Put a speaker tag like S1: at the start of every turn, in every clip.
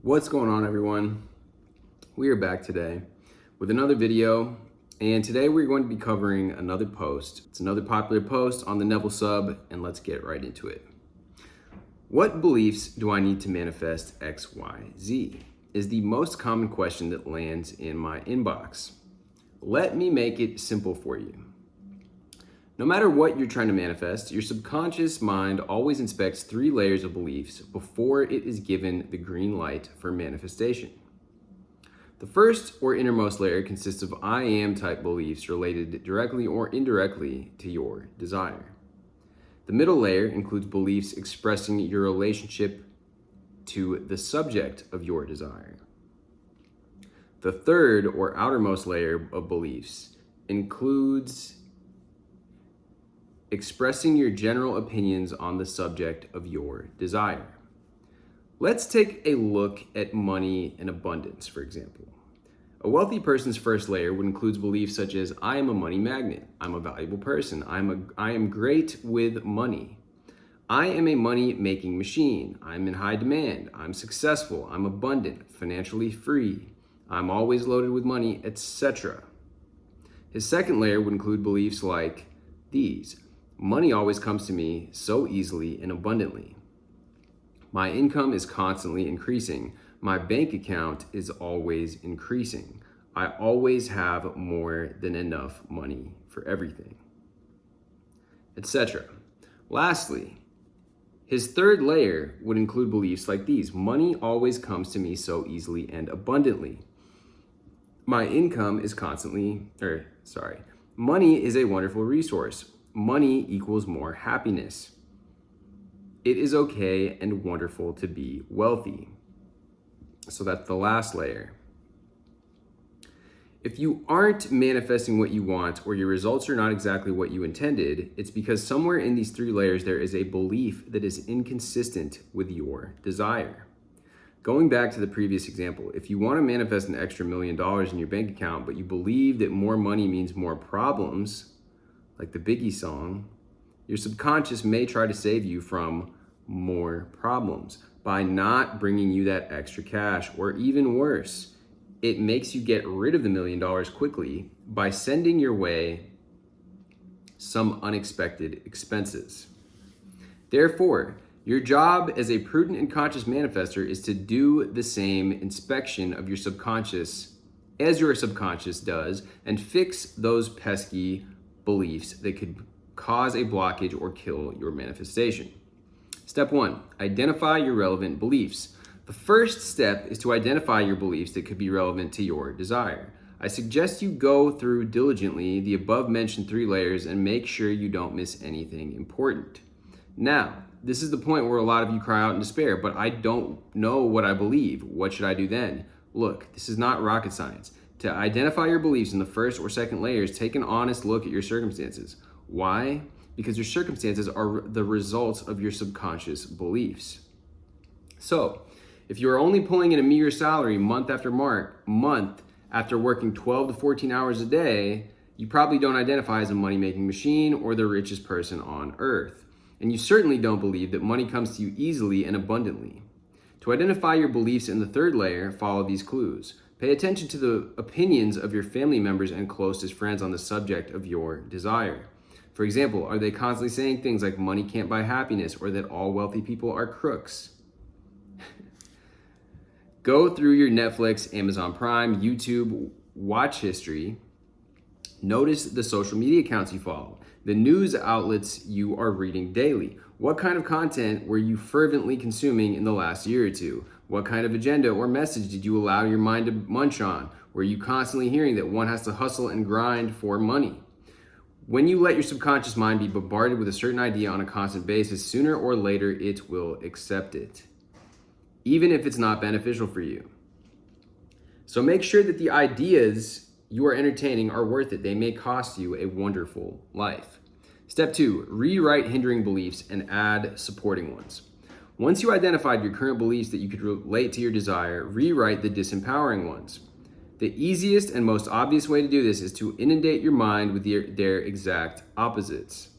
S1: What's going on, everyone? We are back today with another video, and today we're going to be covering another post. It's another popular post on the Neville sub, and let's get right into it. What beliefs do I need to manifest X, Y, Z? Is the most common question that lands in my inbox. Let me make it simple for you. No matter what you're trying to manifest, your subconscious mind always inspects 3 layers of beliefs before it is given the green light for manifestation. The first or innermost layer consists of I am type beliefs related directly or indirectly to your desire. The middle layer includes beliefs expressing your relationship to the subject of your desire. The third or outermost layer of beliefs includes expressing your general opinions on the subject of your desire. Let's take a look at money and abundance, for example. A wealthy person's first layer would include beliefs such as, I am a money magnet, I'm a valuable person, I am great with money, I am a money-making machine, I'm in high demand, I'm successful, I'm abundant, financially free, I'm always loaded with money, etc. His second layer would include beliefs like these. Money always comes to me so easily and abundantly. My income is constantly increasing. My bank account is always increasing. I always have more than enough money for everything, etc. Lastly, his third layer would include beliefs like these. Money always comes to me so easily and abundantly. Money is a wonderful resource. Money equals more happiness. It is okay and wonderful to be wealthy. So that's the last layer. If you aren't manifesting what you want or your results are not exactly what you intended, it's because somewhere in these 3 layers there is a belief that is inconsistent with your desire. Going back to the previous example, if you want to manifest an extra $1 million in your bank account, but you believe that more money means more problems, like the Biggie song, your subconscious may try to save you from more problems by not bringing you that extra cash, or even worse, it makes you get rid of the $1 million quickly by sending your way some unexpected expenses. Therefore, your job as a prudent and conscious manifester is to do the same inspection of your subconscious as your subconscious does and fix those pesky beliefs that could cause a blockage or kill your manifestation. Step 1, identify your relevant beliefs. The first step is to identify your beliefs that could be relevant to your desire. I suggest you go through diligently the above mentioned 3 layers and make sure you don't miss anything important. Now, this is the point where a lot of you cry out in despair, but I don't know what I believe. What should I do then? Look, this is not rocket science. To identify your beliefs in the first or second layers, take an honest look at your circumstances. Why? Because your circumstances are the results of your subconscious beliefs. So, if you are only pulling in a meager salary month after month after working 12 to 14 hours a day, you probably don't identify as a money-making machine or the richest person on earth. And you certainly don't believe that money comes to you easily and abundantly. To identify your beliefs in the third layer, follow these clues. Pay attention to the opinions of your family members and closest friends on the subject of your desire. For example, are they constantly saying things like money can't buy happiness or that all wealthy people are crooks? Go through your Netflix, Amazon Prime, YouTube watch history. Notice the social media accounts you follow, the news outlets you are reading daily. What kind of content were you fervently consuming in the last year or two? What kind of agenda or message did you allow your mind to munch on? Were you constantly hearing that one has to hustle and grind for money? When you let your subconscious mind be bombarded with a certain idea on a constant basis, sooner or later it will accept it, even if it's not beneficial for you. So make sure that the ideas you are entertaining are worth it. They may cost you a wonderful life. Step 2, rewrite hindering beliefs and add supporting ones. Once you identified your current beliefs that you could relate to your desire, rewrite the disempowering ones. The easiest and most obvious way to do this is to inundate your mind with their exact opposites.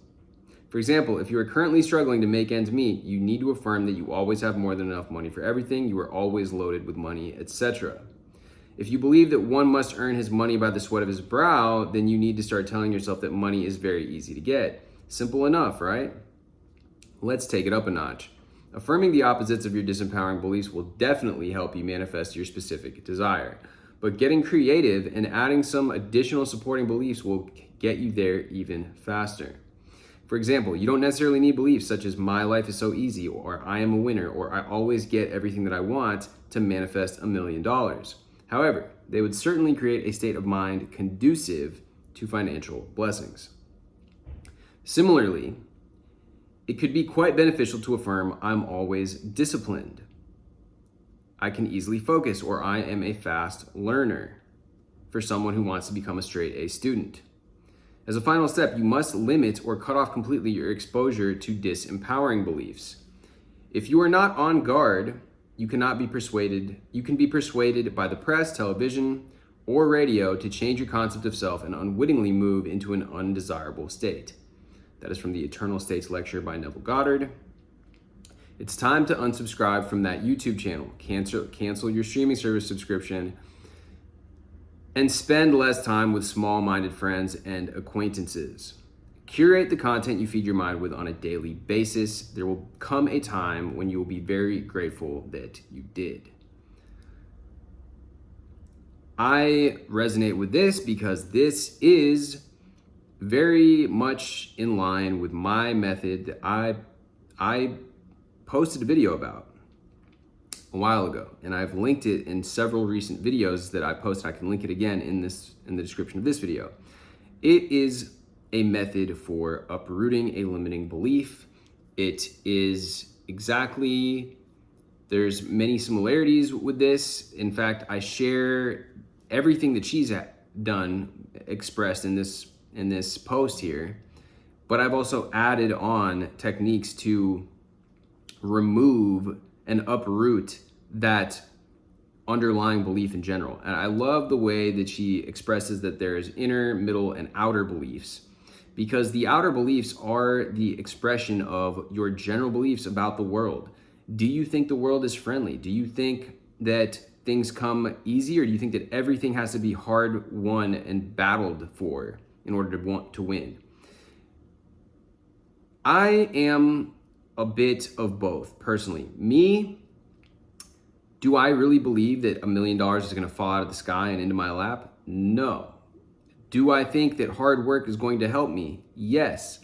S1: For example, if you are currently struggling to make ends meet, you need to affirm that you always have more than enough money for everything, you are always loaded with money, etc. If you believe that one must earn his money by the sweat of his brow, then you need to start telling yourself that money is very easy to get. Simple enough, right? Let's take it up a notch. Affirming the opposites of your disempowering beliefs will definitely help you manifest your specific desire. But getting creative and adding some additional supporting beliefs will get you there even faster. For example, you don't necessarily need beliefs such as my life is so easy, or I am a winner, or I always get everything that I want to manifest $1 million. However, they would certainly create a state of mind conducive to financial blessings. Similarly, it could be quite beneficial to affirm I'm always disciplined. I can easily focus, or I am a fast learner, for someone who wants to become a straight A student. As a final step, you must limit or cut off completely your exposure to disempowering beliefs. If you are not on guard, you can be persuaded by the press, television, or radio to change your concept of self and unwittingly move into an undesirable state. That is from the Eternal States lecture by Neville Goddard. It's time to unsubscribe from that YouTube channel, cancel your streaming service subscription, and spend less time with small-minded friends and acquaintances. Curate the content you feed your mind with on a daily basis. There will come a time when you will be very grateful that you did. I resonate with this because this is very much in line with my method that I posted a video about a while ago, and I've linked it in several recent videos that I posted. I can link it again in the description of this video. It is a method for uprooting a limiting belief. It is there's many similarities with this. In fact, I share everything that she's done, expressed in this post here, but I've also added on techniques to remove and uproot that underlying belief in general. And I love the way that she expresses that there's inner, middle, and outer beliefs, because the outer beliefs are the expression of your general beliefs about the world. Do you think the world is friendly? Do you think that things come easy, or do you think that everything has to be hard won and battled for in order to want to win? I am a bit of both, personally. Me, do I really believe that $1 million is going to fall out of the sky and into my lap? No. Do I think that hard work is going to help me? Yes.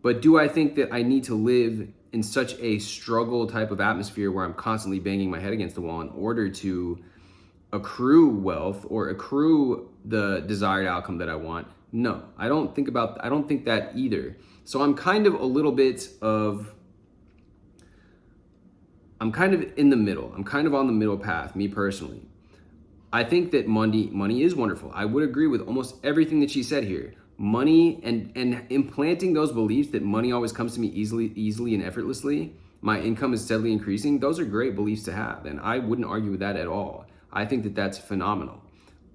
S1: But do I think that I need to live in such a struggle type of atmosphere where I'm constantly banging my head against the wall in order to accrue wealth or accrue the desired outcome that I want? No, I don't think that either. So I'm kind of in the middle. I'm kind of on the middle path, me personally. I think that money is wonderful. I would agree with almost everything that she said here. Money and implanting those beliefs that money always comes to me easily and effortlessly, my income is steadily increasing, those are great beliefs to have, and I wouldn't argue with that at all. I think that that's phenomenal.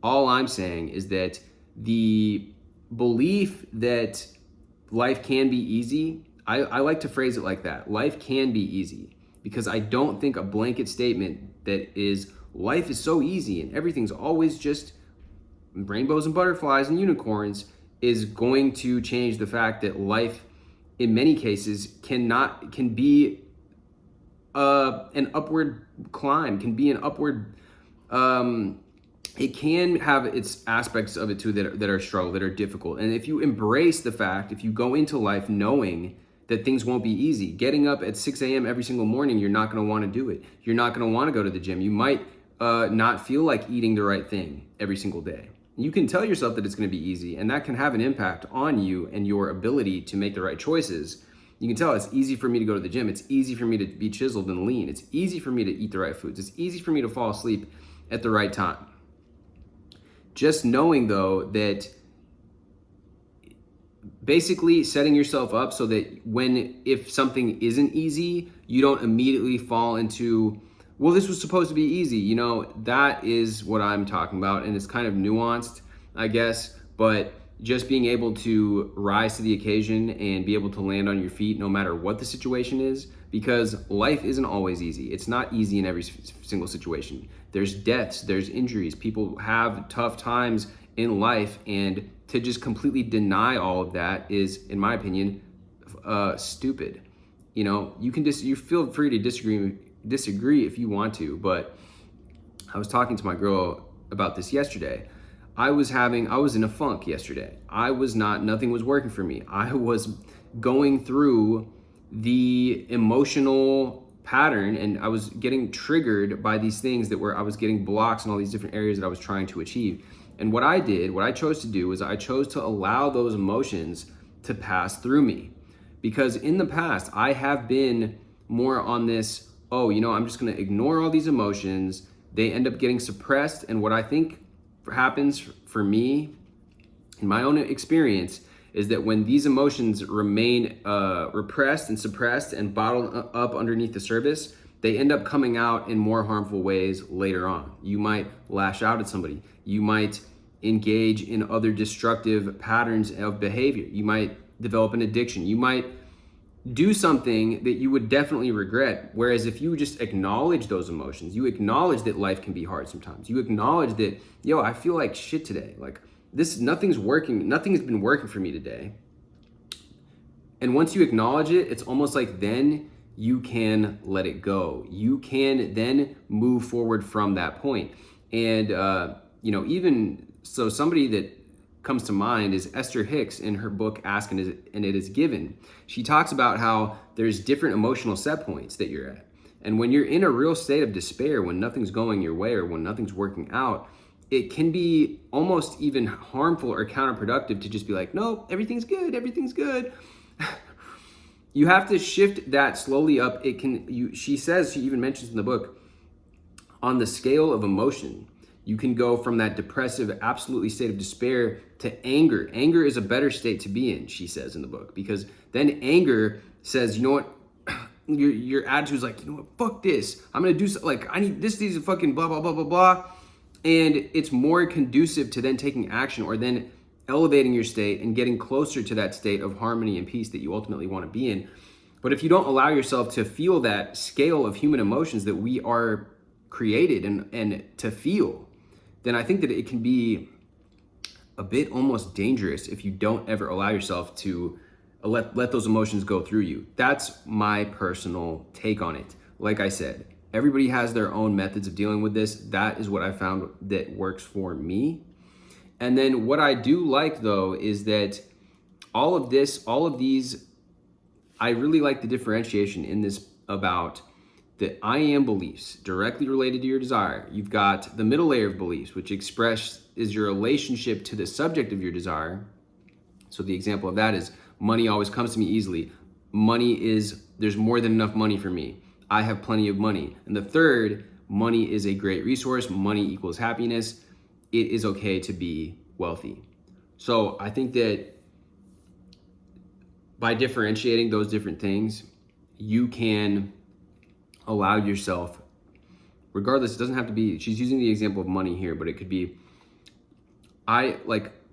S1: All I'm saying is that the belief that life can be easy, I like to phrase it like that. Life can be easy. Because I don't think a blanket statement that is life is so easy and everything's always just rainbows and butterflies and unicorns is going to change the fact that life in many cases can be an upward climb, can be an upward it can have its aspects of it too that are struggle, that are difficult. And if you embrace the fact, if you go into life knowing that things won't be easy, getting up at 6 a.m. every single morning, you're not going to want to do it. You're not going to want to go to the gym. You might not feel like eating the right thing every single day. You can tell yourself that it's going to be easy, and that can have an impact on you and your ability to make the right choices. You can tell it's easy for me to go to the gym. It's easy for me to be chiseled and lean. It's easy for me to eat the right foods. It's easy for me to fall asleep at the right time. Just knowing, though, that basically setting yourself up so that if something isn't easy, you don't immediately fall into, well, this was supposed to be easy. That is what I'm talking about. And it's kind of nuanced, I guess. But just being able to rise to the occasion and be able to land on your feet no matter what the situation is, because life isn't always easy. It's not easy in every single situation. There's deaths, there's injuries, people have tough times in life, and to just completely deny all of that is, in my opinion, stupid. You know, you feel free to disagree if you want to, but I was talking to my girl about this yesterday. I was in a funk yesterday. Nothing was working for me. I was going through the emotional pattern, and I was getting triggered by these things I was getting blocks in all these different areas that I was trying to achieve. And what I chose to do was I chose to allow those emotions to pass through me. Because in the past, I have been more on this, I'm just gonna ignore all these emotions. They end up getting suppressed. And what I think happens for me, in my own experience, is that when these emotions remain repressed and suppressed and bottled up underneath the surface, they end up coming out in more harmful ways later on. You might lash out at somebody. You might engage in other destructive patterns of behavior. You might develop an addiction. You might do something that you would definitely regret. Whereas if you just acknowledge those emotions, you acknowledge that life can be hard sometimes. You acknowledge that, I feel like shit today. Like nothing's working. Nothing has been working for me today. And once you acknowledge it, it's almost like then you can let it go. You can then move forward from that point. And, even so, somebody that comes to mind is Esther Hicks in her book Ask and It Is Given. She talks about how there's different emotional set points that you're at. And when you're in a real state of despair, when nothing's going your way or when nothing's working out, it can be almost even harmful or counterproductive to just be like, no, everything's good. You have to shift that slowly up. She even mentions in the book, on the scale of emotion, you can go from that depressive, absolutely state of despair to anger. Anger is a better state to be in, she says in the book, because then anger says, you know what, your attitude is like, you know what, fuck this. I'm gonna do something, like I need this, these fucking blah, blah, blah, blah, blah. And it's more conducive to then taking action or then elevating your state and getting closer to that state of harmony and peace that you ultimately want to be in. But if you don't allow yourself to feel that scale of human emotions that we are created and to feel, then I think that it can be a bit almost dangerous if you don't ever allow yourself to let those emotions go through you. That's my personal take on it. Like I said, everybody has their own methods of dealing with this. That is what I found that works for me. And then what I do like though is that all of these, I really like the differentiation in this about the I am beliefs directly related to your desire. You've got the middle layer of beliefs, which is your relationship to the subject of your desire. So the example of that is money always comes to me easily. There's more than enough money for me. I have plenty of money. And the third, money is a great resource. Money equals happiness. It is okay to be wealthy. So I think that by differentiating those different things, you can allow yourself, regardless, it doesn't have to be, she's using the example of money here, but it could be,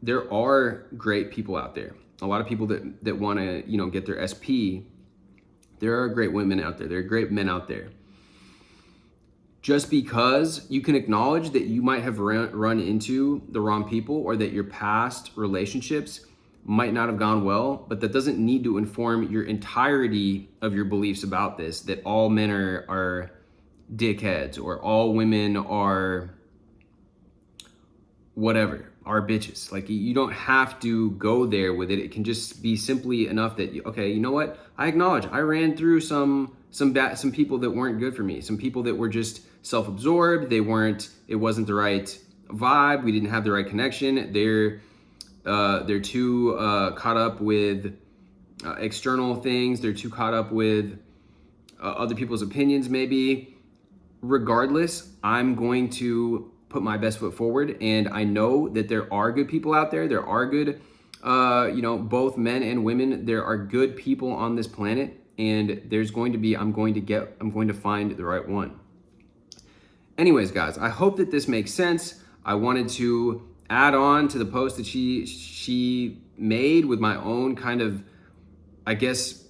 S1: there are great people out there. A lot of people that want to, get their SP. There are great women out there. There are great men out there. Just because you can acknowledge that you might have run into the wrong people or that your past relationships might not have gone well, but that doesn't need to inform your entirety of your beliefs about this, that all men are dickheads or all women are whatever, are bitches. Like, you don't have to go there with it. It can just be simply enough that, okay, you know what? I acknowledge I ran through some people that weren't good for me, some people that were just self-absorbed. It wasn't the right vibe. We didn't have the right connection. They're too caught up with external things. They're too caught up with other people's opinions, maybe. Regardless, I'm going to put my best foot forward, and I know that there are good people out there. There are good, both men and women. There are good people on this planet, and I'm going to find the right one. Anyways, guys, I hope that this makes sense. I wanted to add on to the post that she made with my own kind of, I guess,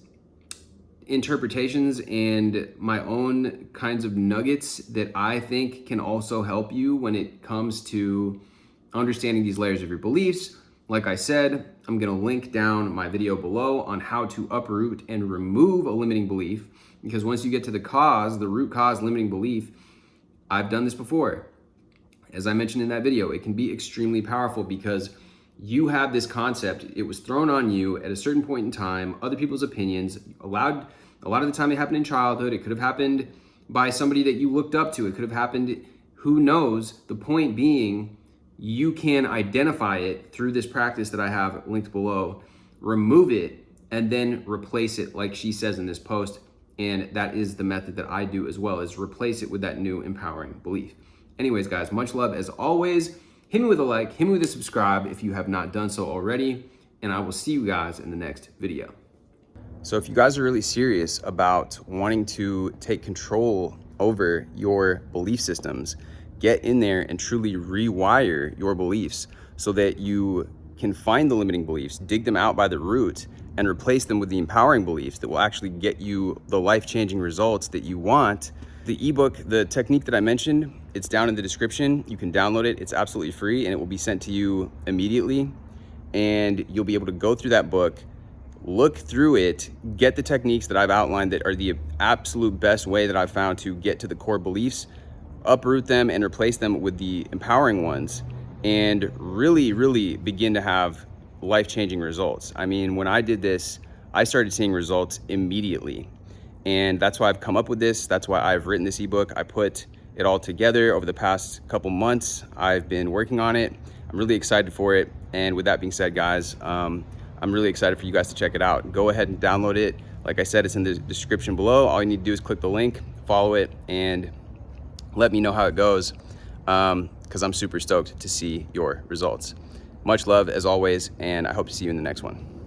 S1: interpretations and my own kinds of nuggets that I think can also help you when it comes to understanding these layers of your beliefs. Like I said, I'm gonna link down my video below on how to uproot and remove a limiting belief, because once you get to the cause, the root cause limiting belief, I've done this before. As I mentioned in that video, it can be extremely powerful because you have this concept, it was thrown on you at a certain point in time, other people's opinions, a lot of the time they happen in childhood, it could have happened by somebody that you looked up to, it could have happened, who knows? The point being, you can identify it through this practice that I have linked below, remove it, and then replace it like she says in this post. And that is the method that I do as well, is replace it with that new empowering belief. Anyways, guys, much love as always. Hit me with a like, hit me with a subscribe if you have not done so already, and I will see you guys in the next video. So if you guys are really serious about wanting to take control over your belief systems, get in there and truly rewire your beliefs so that you can find the limiting beliefs, dig them out by the root, and replace them with the empowering beliefs that will actually get you the life-changing results that you want. The ebook, the technique that I mentioned, it's down in the description. You can download it. It's absolutely free, and it will be sent to you immediately. And you'll be able to go through that book, look through it, get the techniques that I've outlined that are the absolute best way that I've found to get to the core beliefs, uproot them and replace them with the empowering ones, and really begin to have life-changing results. I mean, when I did this, I started seeing results immediately. And that's why I've come up with this. That's why I've written this ebook. I put it all together over the past couple months. I've been working on it. I'm really excited for it. And with that being said, guys, I'm really excited for you guys to check it out. Go ahead and download it. Like I said, it's in the description below. All you need to do is click the link, follow it, and let me know how it goes, because I'm super stoked to see your results. Much love as always, and I hope to see you in the next one.